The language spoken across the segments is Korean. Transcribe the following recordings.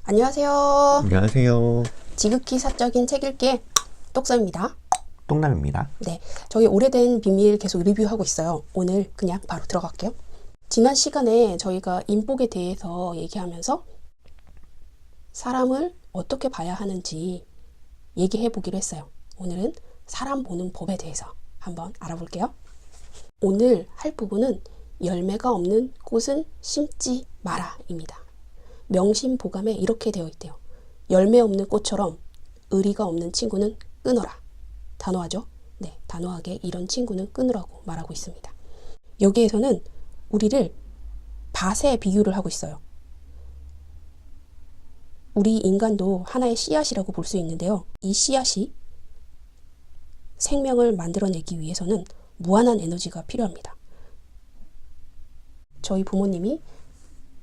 안녕하세요. 안녕하세요. 지극히 사적인 책 읽기의 똑서입니다. 똥남입니다. 네, 저희 오래된 비밀 계속 리뷰하고 있어요. 오늘 그냥 바로 들어갈게요. 지난 시간에 저희가 인복에 대해서 얘기하면서 사람을 어떻게 봐야 하는지 얘기해 보기로 했어요. 오늘은 사람 보는 법에 대해서 한번 알아볼게요. 오늘 할 부분은 열매가 없는 꽃은 심지 마라입니다. 명심보감에 이렇게 되어 있대요. 열매 없는 꽃처럼 의리가 없는 친구는 끊어라. 단호하죠? 네, 단호하게 이런 친구는 끊으라고 말하고 있습니다. 여기에서는 우리를 밭에 비유를 하고 있어요. 우리 인간도 하나의 씨앗이라고 볼 수 있는데요. 이 씨앗이 생명을 만들어내기 위해서는 무한한 에너지가 필요합니다. 저희 부모님이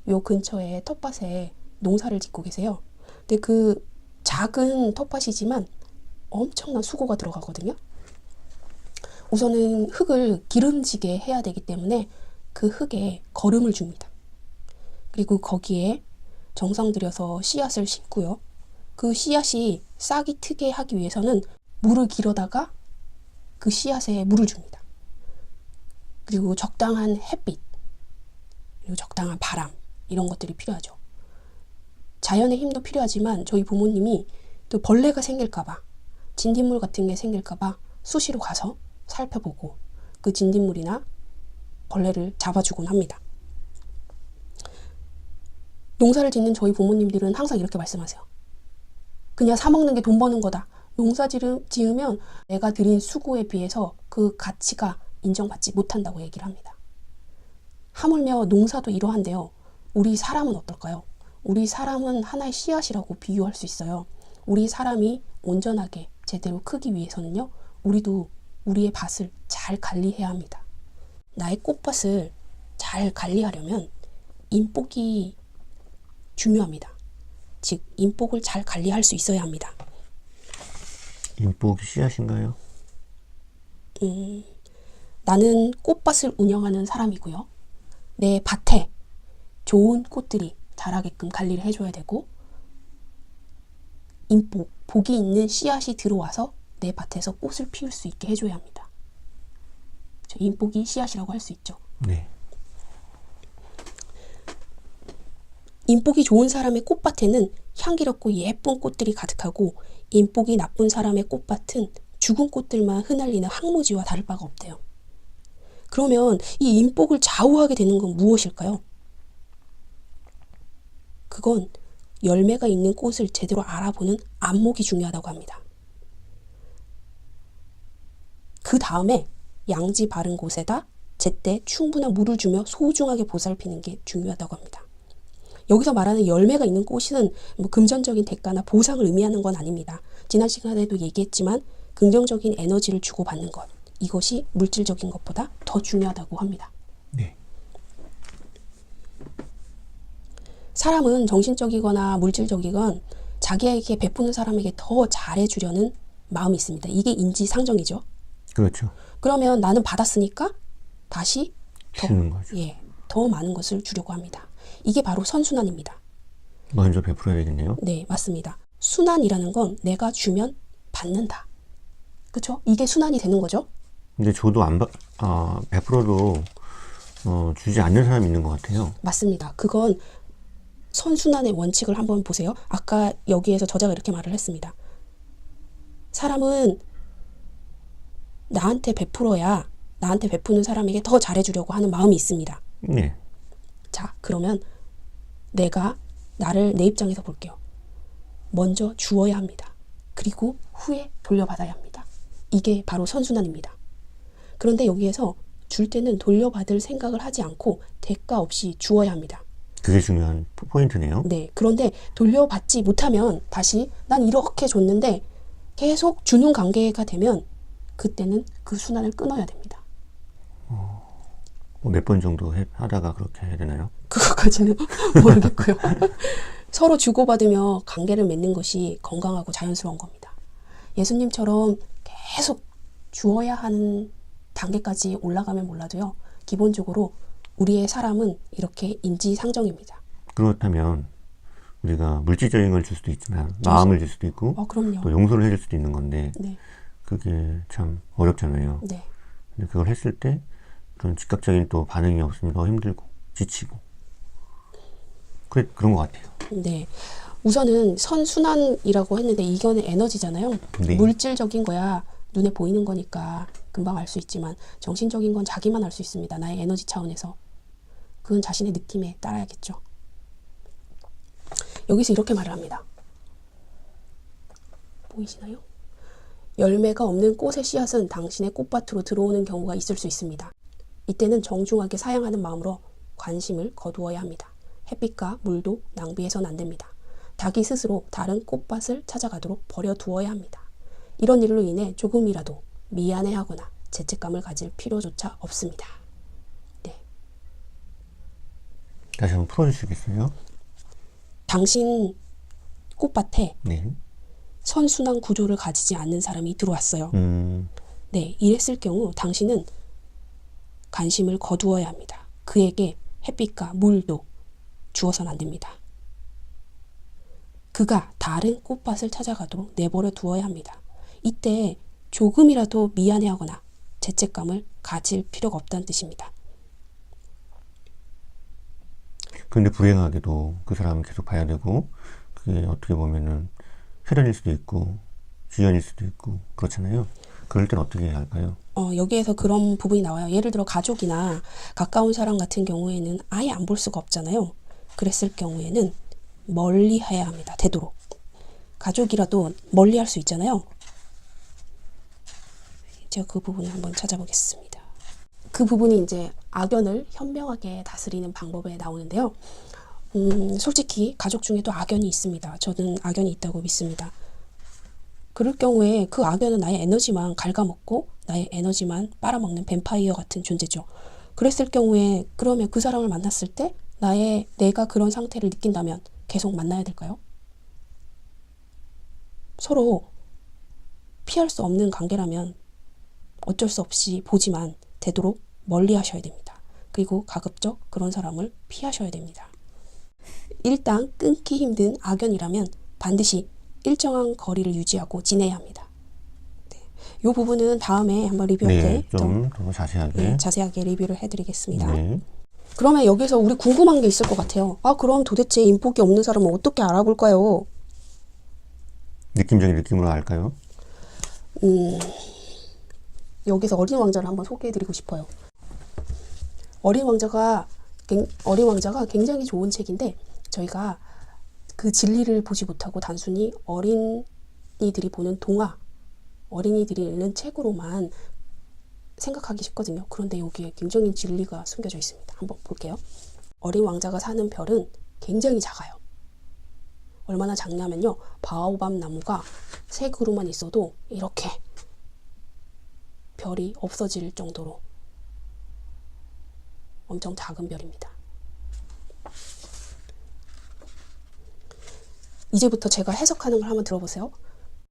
요 근처에 텃밭에 농사를 짓고 계세요. 근데 그 작은 텃밭이지만 엄청난 수고가 들어가거든요. 우선은 흙을 기름지게 해야 되기 때문에 그 흙에 거름을 줍니다. 그리고 거기에 정성 들여서 씨앗을 심고요. 그 씨앗이 싹이 트게 하기 위해서는 물을 길어다가 그 씨앗에 물을 줍니다. 그리고 적당한 햇빛, 그리고 적당한 바람, 이런 것들이 필요하죠. 자연의 힘도 필요하지만 저희 부모님이 또 벌레가 생길까봐, 진딧물 같은 게 생길까봐 수시로 가서 살펴보고 그 진딧물이나 벌레를 잡아주곤 합니다. 농사를 짓는 저희 부모님들은 항상 이렇게 말씀하세요. 그냥 사 먹는 게 돈 버는 거다. 농사 지으면 내가 들인 수고에 비해서 그 가치가 인정받지 못한다고 얘기를 합니다. 하물며 농사도 이러한데요. 우리 사람은 어떨까요? 우리 사람은 하나의 씨앗이라고 비유할 수 있어요. 우리 사람이 온전하게 제대로 크기 위해서는요. 우리도 우리의 밭을 잘 관리해야 합니다. 나의 꽃밭을 잘 관리하려면 인복이 중요합니다. 즉, 인복을 잘 관리할 수 있어야 합니다. 인복이 씨앗인가요? 나는 꽃밭을 운영하는 사람이고요. 내 밭에 좋은 꽃들이 자라게끔 관리를 해줘야 되고 인복, 복이 있는 씨앗이 들어와서 내 밭에서 꽃을 피울 수 있게 해줘야 합니다. 인복이 씨앗이라고 할 수 있죠. 네. 인복이 좋은 사람의 꽃밭에는 향기롭고 예쁜 꽃들이 가득하고 인복이 나쁜 사람의 꽃밭은 죽은 꽃들만 흩날리는 황무지와 다를 바가 없대요. 그러면 이 인복을 좌우하게 되는 건 무엇일까요? 그건 열매가 있는 꽃을 제대로 알아보는 안목이 중요하다고 합니다. 그 다음에 양지 바른 곳에다 제때 충분한 물을 주며 소중하게 보살피는 게 중요하다고 합니다. 여기서 말하는 열매가 있는 꽃은 뭐 금전적인 대가나 보상을 의미하는 건 아닙니다. 지난 시간에도 얘기했지만 긍정적인 에너지를 주고받는 것, 이것이 물질적인 것보다 더 중요하다고 합니다. 네. 사람은 정신적이거나 물질적이건 자기에게 베푸는 사람에게 더 잘해주려는 마음이 있습니다. 이게 인지상정이죠. 그렇죠. 그러면 나는 받았으니까 다시 주는 거죠. 더 많은 것을 주려고 합니다. 이게 바로 선순환입니다. 먼저 베풀어야 되겠네요. 네, 맞습니다. 순환이라는 건 내가 주면 받는다. 그렇죠? 이게 순환이 되는 거죠. 근데 저도 베풀어도 주지 않는 사람이 있는 것 같아요. 맞습니다. 그건 선순환의 원칙을 한번 보세요. 아까 여기에서 저자가 이렇게 말을 했습니다. 사람은 나한테 베풀어야 나한테 베푸는 사람에게 더 잘해주려고 하는 마음이 있습니다. 네. 자, 그러면 내가 내 입장에서 볼게요. 먼저 주어야 합니다. 그리고 후에 돌려받아야 합니다. 이게 바로 선순환입니다. 그런데 여기에서 줄 때는 돌려받을 생각을 하지 않고 대가 없이 주어야 합니다. 그게 중요한 포인트네요. 네, 그런데 돌려받지 못하면 다시 난 이렇게 줬는데 계속 주는 관계가 되면 그때는 그 순환을 끊어야 됩니다. 몇 번 정도 하다가 그렇게 해야 되나요? 그것까지는 모르겠고요. 서로 주고받으며 관계를 맺는 것이 건강하고 자연스러운 겁니다. 예수님처럼 계속 주어야 하는 단계까지 올라가면 몰라도요. 기본적으로 우리의 사람은 이렇게 인지상정입니다. 그렇다면 우리가 물질적인 걸 줄 수도 있지만 마음을 줄 수도 있고 그럼요. 또 용서를 해줄 수도 있는 건데 네. 그게 참 어렵잖아요. 네. 근데 그걸 했을 때 그런 즉각적인 또 반응이 없으면 더 힘들고 지치고 그런 것 같아요. 네. 우선은 선순환이라고 했는데 이거는 에너지잖아요. 네. 물질적인 거야 눈에 보이는 거니까 금방 알 수 있지만 정신적인 건 자기만 알 수 있습니다. 나의 에너지 차원에서. 그건 자신의 느낌에 따라야겠죠. 여기서 이렇게 말을 합니다. 보이시나요? 열매가 없는 꽃의 씨앗은 당신의 꽃밭으로 들어오는 경우가 있을 수 있습니다. 이때는 정중하게 사양하는 마음으로 관심을 거두어야 합니다. 햇빛과 물도 낭비해서는 안 됩니다. 닭이 스스로 다른 꽃밭을 찾아가도록 버려두어야 합니다. 이런 일로 인해 조금이라도 미안해하거나 죄책감을 가질 필요조차 없습니다. 네. 다시 한번 풀어주시겠어요? 당신 꽃밭에 네. 선순환 구조를 가지지 않는 사람이 들어왔어요. 네, 이랬을 경우 당신은 관심을 거두어야 합니다. 그에게 햇빛과 물도 주어서는 안 됩니다. 그가 다른 꽃밭을 찾아가도록 내버려 두어야 합니다. 이때 조금이라도 미안해하거나 죄책감을 가질 필요가 없다는 뜻입니다. 근데 불행하게도 그 사람은 계속 봐야 되고 그게 어떻게 보면은 혈연일 수도 있고 지연일 수도 있고 그렇잖아요. 그럴 땐 어떻게 해야 할까요? 여기에서 그런 부분이 나와요. 예를 들어 가족이나 가까운 사람 같은 경우에는 아예 안 볼 수가 없잖아요. 그랬을 경우에는 멀리 해야 합니다. 되도록. 가족이라도 멀리 할 수 있잖아요. 제가 그 부분을 한번 찾아보겠습니다. 그 부분이 이제 악연을 현명하게 다스리는 방법에 나오는데요. 솔직히 가족 중에도 악연이 있습니다. 저는 악연이 있다고 믿습니다. 그럴 경우에 그 악연은 나의 에너지만 갉아먹고 나의 에너지만 빨아먹는 뱀파이어 같은 존재죠. 그랬을 경우에 그러면 그 사람을 만났을 때 내가 그런 상태를 느낀다면 계속 만나야 될까요? 서로 피할 수 없는 관계라면 어쩔 수 없이 보지만 되도록 멀리 하셔야 됩니다. 그리고 가급적 그런 사람을 피하셔야 됩니다. 일단 끊기 힘든 악연이라면 반드시 일정한 거리를 유지하고 지내야 합니다. 네. 이 부분은 다음에 한번 리뷰할 때 좀 더 자세하게 자세하게 리뷰를 해드리겠습니다. 네. 그러면 여기서 우리 궁금한 게 있을 것 같아요. 그럼 도대체 인복이 없는 사람은 어떻게 알아볼까요? 느낌적인 느낌으로 알까요? 여기서 어린 왕자를 한번 소개해드리고 싶어요. 어린 왕자가 굉장히 좋은 책인데 저희가 그 진리를 보지 못하고 단순히 어린이들이 보는 동화, 어린이들이 읽는 책으로만 생각하기 쉽거든요. 그런데 여기에 굉장히 진리가 숨겨져 있습니다. 한번 볼게요. 어린 왕자가 사는 별은 굉장히 작아요. 얼마나 작냐면요. 바오밥 나무가 3그루만 있어도 이렇게 별이 없어질 정도로 엄청 작은 별입니다. 이제부터 제가 해석하는 걸 한번 들어보세요.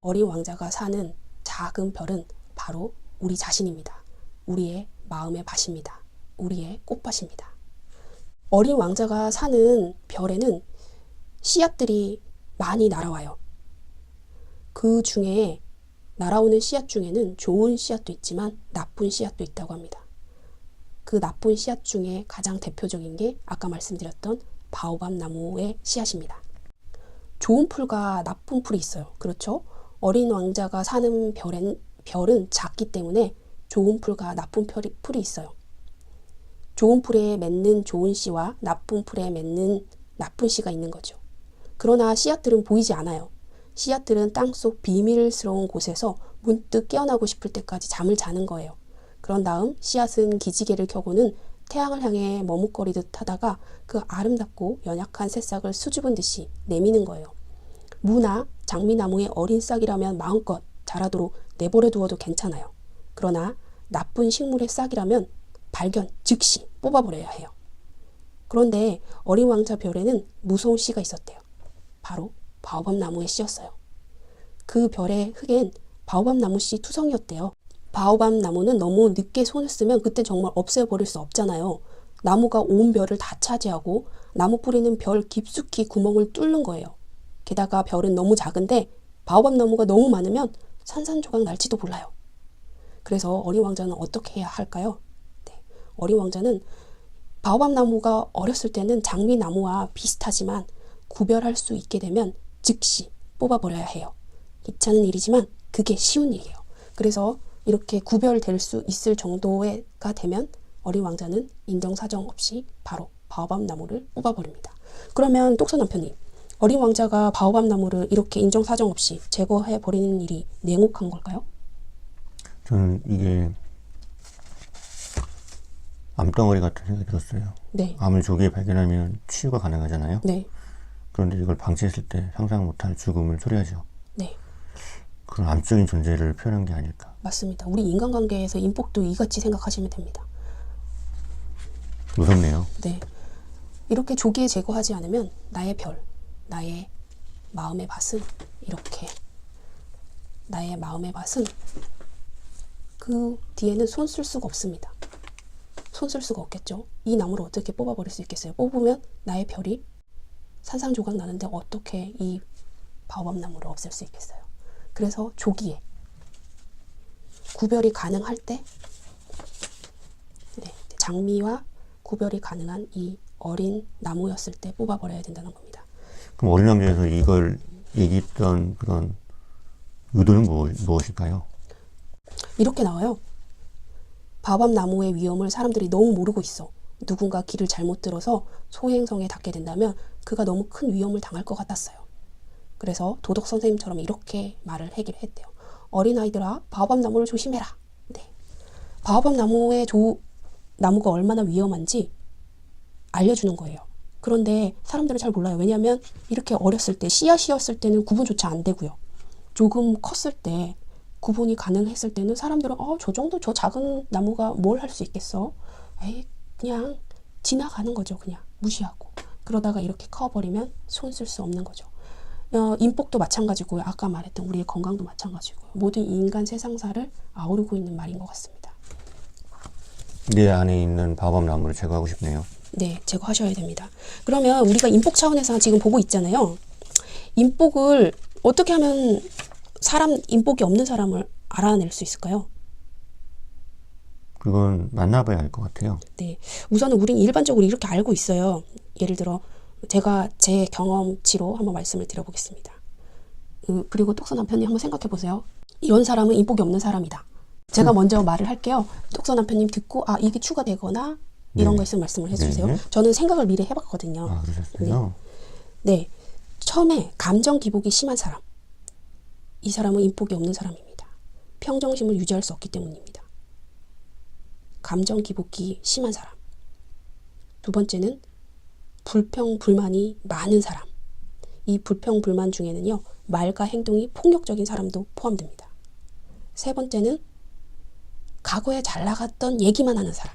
어린 왕자가 사는 작은 별은 바로 우리 자신입니다. 우리의 마음의 밭입니다. 우리의 꽃밭입니다. 어린 왕자가 사는 별에는 씨앗들이 많이 날아와요. 그 중에 날아오는 씨앗 중에는 좋은 씨앗도 있지만 나쁜 씨앗도 있다고 합니다. 그 나쁜 씨앗 중에 가장 대표적인 게 아까 말씀드렸던 바오밥 나무의 씨앗입니다. 좋은 풀과 나쁜 풀이 있어요. 그렇죠? 어린 왕자가 사는 별은 작기 때문에 좋은 풀과 나쁜 풀이 있어요. 좋은 풀에 맺는 좋은 씨와 나쁜 풀에 맺는 나쁜 씨가 있는 거죠. 그러나 씨앗들은 보이지 않아요. 씨앗들은 땅속 비밀스러운 곳에서 문득 깨어나고 싶을 때까지 잠을 자는 거예요. 그런 다음 씨앗은 기지개를 켜고는 태양을 향해 머뭇거리듯 하다가 그 아름답고 연약한 새싹을 수줍은 듯이 내미는 거예요. 무나 장미나무의 어린 싹이라면 마음껏 자라도록 내버려 두어도 괜찮아요. 그러나 나쁜 식물의 싹이라면 발견 즉시 뽑아버려야 해요. 그런데 어린 왕자 별에는 무서운 씨가 있었대요. 바로 바오밥 나무의 씨였어요. 그 별의 흙엔 바오밥 나무 씨 투성이었대요. 바오밥 나무는 너무 늦게 손을 쓰면 그때 정말 없애버릴 수 없잖아요. 나무가 온 별을 다 차지하고 나무 뿌리는 별 깊숙이 구멍을 뚫는 거예요. 게다가 별은 너무 작은데 바오밥 나무가 너무 많으면 산산조각 날지도 몰라요. 그래서 어린 왕자는 어떻게 해야 할까요? 네, 어린 왕자는 바오밥 나무가 어렸을 때는 장미나무와 비슷하지만 구별할 수 있게 되면 즉시 뽑아버려야 해요. 귀찮은 일이지만 그게 쉬운 일이에요. 그래서 이렇게 구별될 수 있을 정도가 되면 어린 왕자는 인정사정 없이 바로 바오밥 나무를 뽑아버립니다. 그러면 똑선 남편님, 어린 왕자가 바오밥 나무를 이렇게 인정사정 없이 제거해버리는 일이 냉혹한 걸까요? 저는 이게 암덩어리 같은 생각이 들었어요. 네. 암을 조기에 발견하면 치유가 가능하잖아요. 네. 그런데 이걸 방치했을 때 상상 못할 죽음을 초래하죠. 네. 그런 암적인 존재를 표현한 게 아닐까. 맞습니다. 우리 인간관계에서 인복도 이같이 생각하시면 됩니다. 무섭네요. 네. 이렇게 조기에 제거하지 않으면 나의 별, 나의 마음의 밭은 이렇게 나의 마음의 밭은 그 뒤에는 손 쓸 수가 없습니다. 손 쓸 수가 없겠죠. 이 나무를 어떻게 뽑아버릴 수 있겠어요? 뽑으면 나의 별이 산산조각 나는데 어떻게 이 바오밥 나무를 없앨 수 있겠어요? 그래서 조기에 구별이 가능할 때 네, 장미와 구별이 가능한 이 어린 나무였을 때 뽑아버려야 된다는 겁니다. 그럼 어린 왕자에서 이걸 얘기했던 그런 의도는 무엇일까요? 이렇게 나와요. 바오밥 나무의 위험을 사람들이 너무 모르고 있어. 누군가 길을 잘못 들어서 소행성에 닿게 된다면 그가 너무 큰 위험을 당할 것 같았어요. 그래서 도덕 선생님처럼 이렇게 말을 하기로 했대요. 어린아이들아, 바오밥 나무를 조심해라. 네. 바오밥 나무가 얼마나 위험한지 알려주는 거예요. 그런데 사람들은 잘 몰라요. 왜냐하면 이렇게 어렸을 때, 씨앗이었을 때는 구분조차 안 되고요. 조금 컸을 때 구분이 가능했을 때는 사람들은 저 정도 저 작은 나무가 뭘 할 수 있겠어? 에이, 그냥 지나가는 거죠. 그냥 무시하고. 그러다가 이렇게 커버리면 손 쓸 수 없는 거죠. 인복도 마찬가지고요. 아까 말했던 우리의 건강도 마찬가지고요. 모든 인간 세상사를 아우르고 있는 말인 것 같습니다. 내 안에 있는 바오밥 나무를 제거하고 싶네요. 네, 제거하셔야 됩니다. 그러면 우리가 인복 차원에서 지금 보고 있잖아요. 인복을 어떻게 하면 인복이 없는 사람을 알아낼 수 있을까요? 그건 만나봐야 알 것 같아요. 네, 우선은 우린 일반적으로 이렇게 알고 있어요. 예를 들어 제가 제 경험치로 한번 말씀을 드려보겠습니다. 그리고 똑선 남편님 한번 생각해 보세요. 이런 사람은 인복이 없는 사람이다. 제가 먼저 말을 할게요. 똑선 남편님 듣고 이게 추가되거나 이런 거 있으면 말씀을 해주세요. 네. 저는 생각을 미리 해봤거든요. 그러셨어요? 네. 처음에 감정 기복이 심한 사람. 이 사람은 인복이 없는 사람입니다. 평정심을 유지할 수 없기 때문입니다. 감정 기복이 심한 사람. 두 번째는 불평, 불만이 많은 사람. 이 불평, 불만 중에는요, 말과 행동이 폭력적인 사람도 포함됩니다. 세 번째는 과거에 잘 나갔던 얘기만 하는 사람.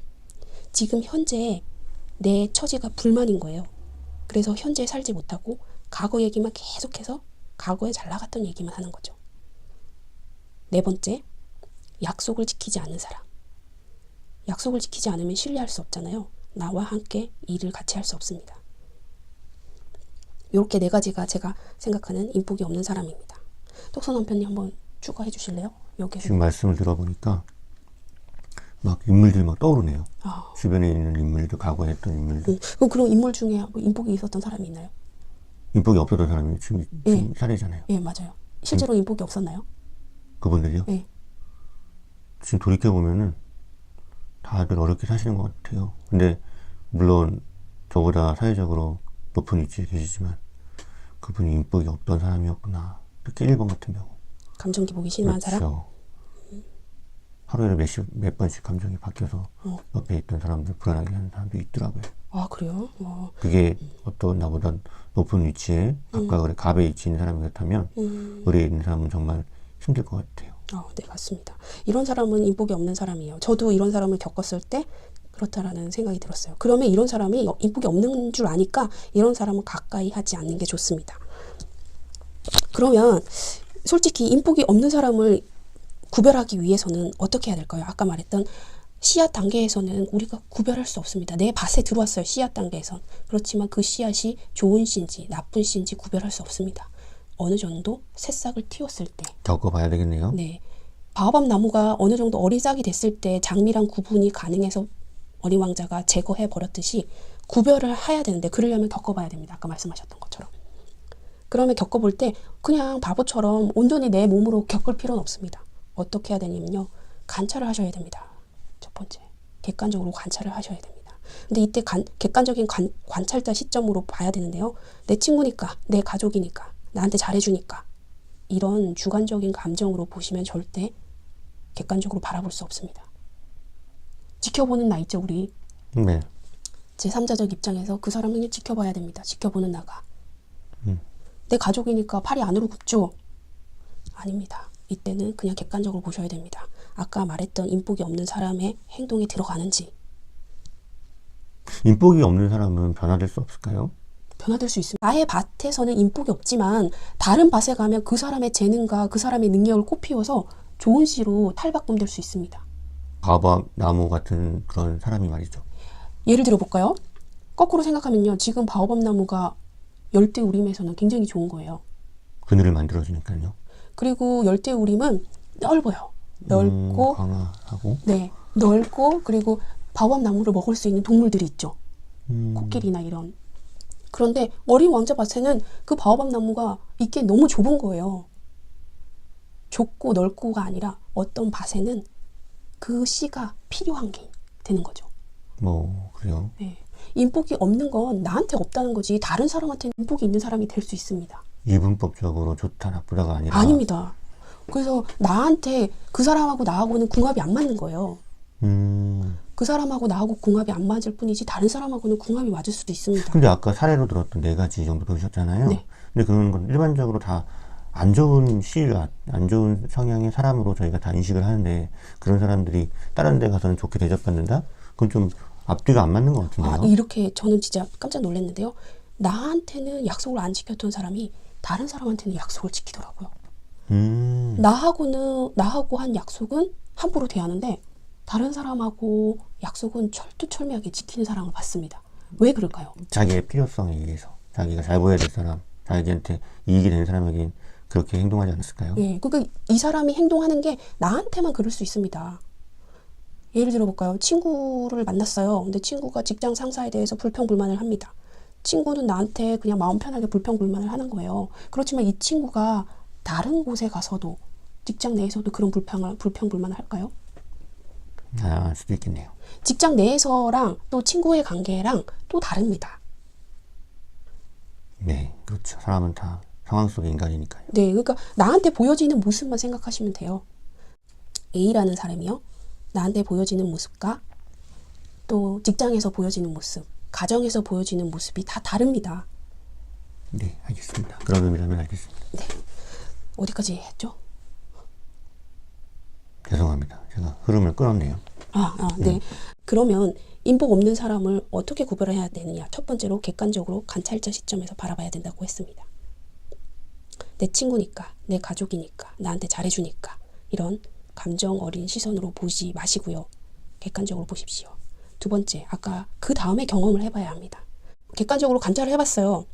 지금 현재 내 처지가 불만인 거예요. 그래서 현재 살지 못하고 과거 얘기만 계속해서 과거에 잘 나갔던 얘기만 하는 거죠. 네 번째, 약속을 지키지 않는 사람. 약속을 지키지 않으면 신뢰할 수 없잖아요. 나와 함께 일을 같이 할 수 없습니다. 이렇게 네 가지가 제가 생각하는 인복이 없는 사람입니다. 똑선 남편님 한번 추가해 주실래요? 여기서. 지금 말씀을 들어보니까 막 인물들이 막 떠오르네요. 주변에 있는 인물들, 과거에 했던 인물들. 그럼 인물 중에 뭐 인복이 있었던 사람이 있나요? 인복이 없었던 사람이 지금 사례잖아요. 예, 맞아요. 실제로 인복이 없었나요? 그분들이요? 예. 지금 돌이켜보면은 다들 어렵게 사시는 것 같아요. 근데 물론 저보다 사회적으로 높은 위치에 계시지만 그분이 인복이 없던 사람이었구나. 특히 1번 같은 경우. 감정 기복이 심한 사람? 그렇죠. 하루에 몇 번씩 감정이 바뀌어서 옆에 있던 사람들 불안하게 하는 사람도 있더라고요. 그래요? 그게 어떤 나보다 높은 위치에 각각 갑에 위치에 있는 사람이 그렇다면 의뢰에 있는 사람은 정말 힘들 것 같아요. 네, 맞습니다. 이런 사람은 인복이 없는 사람이에요. 저도 이런 사람을 겪었을 때 그렇다라는 생각이 들었어요. 그러면 이런 사람이 인복이 없는 줄 아니까 이런 사람은 가까이 하지 않는 게 좋습니다. 그러면 솔직히 인복이 없는 사람을 구별하기 위해서는 어떻게 해야 될까요? 아까 말했던 씨앗 단계에서는 우리가 구별할 수 없습니다. 내 밭에 들어왔어요. 씨앗 단계에선. 그렇지만 그 씨앗이 좋은 씨인지 나쁜 씨인지 구별할 수 없습니다. 어느 정도 새싹을 틔웠을 때. 겪어봐야 되겠네요. 네. 바오밥 나무가 어느 정도 어린 싹이 됐을 때 장미랑 구분이 가능해서 어린 왕자가 제거해 버렸듯이 구별을 해야 되는데 그러려면 겪어봐야 됩니다. 아까 말씀하셨던 것처럼. 그러면 겪어볼 때 그냥 바보처럼 온전히 내 몸으로 겪을 필요는 없습니다. 어떻게 해야 되냐면요. 관찰을 하셔야 됩니다. 첫 번째. 객관적으로 관찰을 하셔야 됩니다. 근데 이때 객관적인 관찰자 시점으로 봐야 되는데요. 내 친구니까, 내 가족이니까, 나한테 잘해주니까 이런 주관적인 감정으로 보시면 절대 객관적으로 바라볼 수 없습니다. 지켜보는 나 있죠, 우리. 네. 제3자적 입장에서 그 사람을 지켜봐야 됩니다. 지켜보는 나가. 내 가족이니까 팔이 안으로 굽죠? 아닙니다. 이때는 그냥 객관적으로 보셔야 됩니다. 아까 말했던 인복이 없는 사람의 행동에 들어가는지. 인복이 없는 사람은 변화될 수 없을까요? 변화될 수 있습니다. 나의 밭에서는 인복이 없지만 다른 밭에 가면 그 사람의 재능과 그 사람의 능력을 꽃피워서 좋은 씨로 탈바꿈될 수 있습니다. 바오밥 나무 같은 그런 사람이 말이죠. 예를 들어볼까요? 거꾸로 생각하면요. 지금 바오밥 나무가 열대우림에서는 굉장히 좋은 거예요. 그늘을 만들어주니까요. 그리고 열대우림은 넓어요. 넓고 강화하고. 네, 넓고 그리고 바오밥 나무를 먹을 수 있는 동물들이 있죠. 코끼리나 이런. 그런데 어린 왕자 밭에는 그 바오밥 나무가 있기에 너무 좁은 거예요. 좁고 넓고가 아니라 어떤 밭에는 그 씨가 필요한 게 되는 거죠. 뭐 그래요. 네. 인복이 없는 건 나한테 없다는 거지 다른 사람한테는 인복이 있는 사람이 될 수 있습니다. 이분법적으로 좋다 나쁘다가 아니라. 아닙니다. 그래서 나한테 그 사람하고 나하고는 궁합이 안 맞는 거예요. 그 사람하고 나하고 궁합이 안 맞을 뿐이지 다른 사람하고는 궁합이 맞을 수도 있습니다. 근데 아까 사례로 들었던 4가지 정도 보셨잖아요. 네. 근데 그런 건 일반적으로 다 안 좋은 씨앗, 안 좋은 성향의 사람으로 저희가 다 인식을 하는데 그런 사람들이 다른 데 가서는 좋게 대접받는다? 그건 좀 앞뒤가 안 맞는 것 같은데요. 아, 이렇게 저는 진짜 깜짝 놀랐는데요. 나한테는 약속을 안 지켰던 사람이 다른 사람한테는 약속을 지키더라고요. 나하고 한 약속은 함부로 대하는데 다른 사람하고 약속은 철두철미하게 지키는 사람을 봤습니다. 왜 그럴까요? 자기의 필요성에 의해서 자기가 잘 보여야 될 사람, 자기한테 이익이 되는 사람에겐 그렇게 행동하지 않았을까요? 예, 그러니까 이 사람이 행동하는 게 나한테만 그럴 수 있습니다. 예를 들어볼까요? 친구를 만났어요. 근데 친구가 직장 상사에 대해서 불평불만을 합니다. 친구는 나한테 그냥 마음 편하게 불평불만을 하는 거예요. 그렇지만 이 친구가 다른 곳에 가서도 직장 내에서도 그런 불평불만을 할까요? 할 수도 있겠네요. 직장 내에서랑 또 친구의 관계랑 또 다릅니다. 네, 그렇죠. 사람은 다 상황 속의 인간이니까요. 네, 그러니까 나한테 보여지는 모습만 생각하시면 돼요. A라는 사람이요. 나한테 보여지는 모습과 또 직장에서 보여지는 모습, 가정에서 보여지는 모습이 다 다릅니다. 네, 알겠습니다. 그런 의미라면 알겠습니다. 네. 어디까지 했죠? 죄송합니다. 제가 흐름을 끊었네요. 네. 그러면 인복 없는 사람을 어떻게 구별해야 되느냐? 첫 번째로 객관적으로 관찰자 시점에서 바라봐야 된다고 했습니다. 내 친구니까, 내 가족이니까, 나한테 잘해주니까 이런 감정 어린 시선으로 보지 마시고요. 객관적으로 보십시오. 두 번째, 아까 그 다음에 경험을 해봐야 합니다. 객관적으로 관찰을 해봤어요.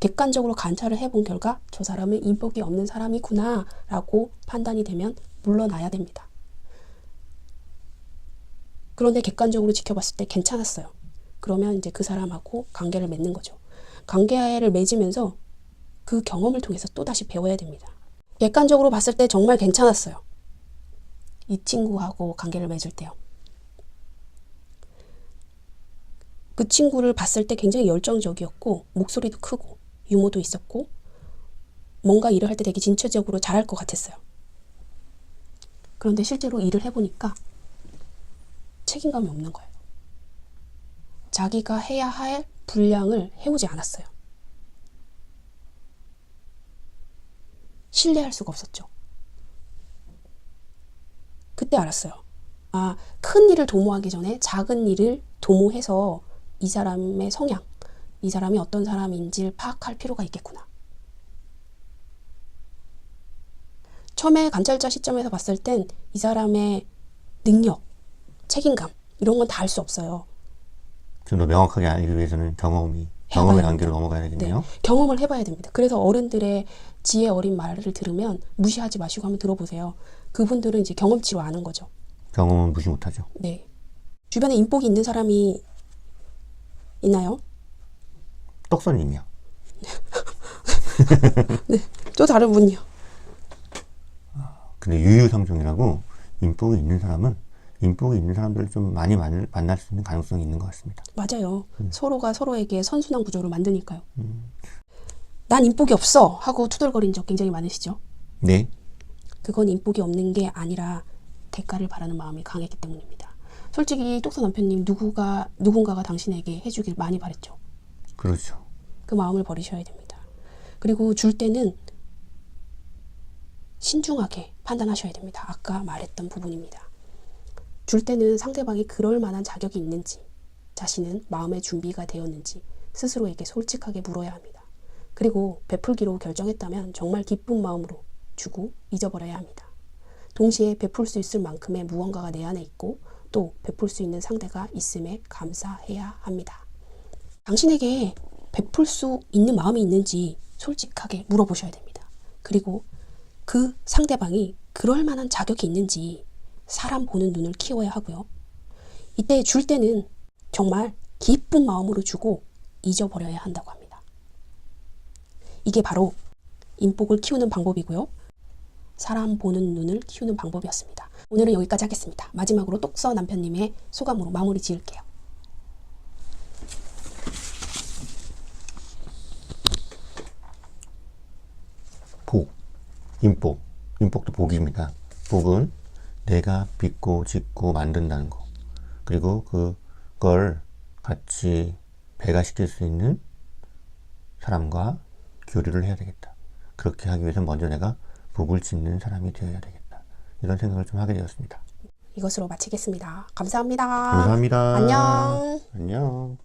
객관적으로 관찰을 해본 결과 저 사람은 인복이 없는 사람이구나 라고 판단이 되면 물러나야 됩니다. 그런데 객관적으로 지켜봤을 때 괜찮았어요. 그러면 이제 그 사람하고 관계를 맺는 거죠. 관계를 맺으면서 그 경험을 통해서 또다시 배워야 됩니다. 객관적으로 봤을 때 정말 괜찮았어요. 이 친구하고 관계를 맺을 때요. 그 친구를 봤을 때 굉장히 열정적이었고 목소리도 크고 유머도 있었고 뭔가 일을 할 때 되게 진취적으로 잘할 것 같았어요. 그런데 실제로 일을 해보니까 책임감이 없는 거예요. 자기가 해야 할 분량을 해오지 않았어요. 신뢰할 수가 없었죠. 그때 알았어요. 아, 큰 일을 도모하기 전에 작은 일을 도모해서 이 사람의 성향, 이 사람이 어떤 사람인지를 파악할 필요가 있겠구나. 처음에 관찰자 시점에서 봤을 땐 이 사람의 능력, 책임감 이런 건 다 알 수 없어요. 좀 더 명확하게 알기 위해서는 경험의 해봐야 단계로 넘어가야 되겠네요. 경험을 해봐야 됩니다. 그래서 어른들의 지혜 어린 말을 들으면 무시하지 마시고 한번 들어보세요. 그분들은 이제 경험치로 아는 거죠. 경험은 무시 못하죠. 네. 주변에 인복이 있는 사람이 있나요? 떡선님이요. 네. 또 다른 분이요. 근데 유유상종이라고 인복이 있는 사람들을 좀 많이 만날 수 있는 가능성이 있는 것 같습니다. 맞아요. 서로가 서로에게 선순환 구조를 만드니까요. 난 인복이 없어 하고 투덜거린 적 굉장히 많으시죠? 네. 그건 인복이 없는 게 아니라 대가를 바라는 마음이 강했기 때문입니다. 솔직히 똑서 남편님 누군가가 당신에게 해주길 많이 바랬죠. 그렇죠. 그 마음을 버리셔야 됩니다. 그리고 줄 때는 신중하게 판단하셔야 됩니다. 아까 말했던 부분입니다. 줄 때는 상대방이 그럴 만한 자격이 있는지, 자신은 마음의 준비가 되었는지 스스로에게 솔직하게 물어야 합니다. 그리고 베풀기로 결정했다면 정말 기쁜 마음으로 주고 잊어버려야 합니다. 동시에 베풀 수 있을 만큼의 무언가가 내 안에 있고 또 베풀 수 있는 상대가 있음에 감사해야 합니다. 당신에게 베풀 수 있는 마음이 있는지 솔직하게 물어보셔야 됩니다. 그리고 그 상대방이 그럴 만한 자격이 있는지 사람 보는 눈을 키워야 하고요. 이때 줄 때는 정말 기쁜 마음으로 주고 잊어버려야 한다고 합니다. 이게 바로 인복을 키우는 방법이고요. 사람 보는 눈을 키우는 방법이었습니다. 오늘은 여기까지 하겠습니다. 마지막으로 똑서 남편님의 소감으로 마무리 지을게요. 복, 인복도 복입니다. 복은 내가 빚고 짓고 만든다는 거, 그리고 그걸 같이 배가시킬 수 있는 사람과 교류를 해야 되겠다. 그렇게 하기 위해서 먼저 내가 복을 짓는 사람이 되어야 되겠다. 이런 생각을 좀 하게 되었습니다. 이것으로 마치겠습니다. 감사합니다. 감사합니다. 안녕. 안녕.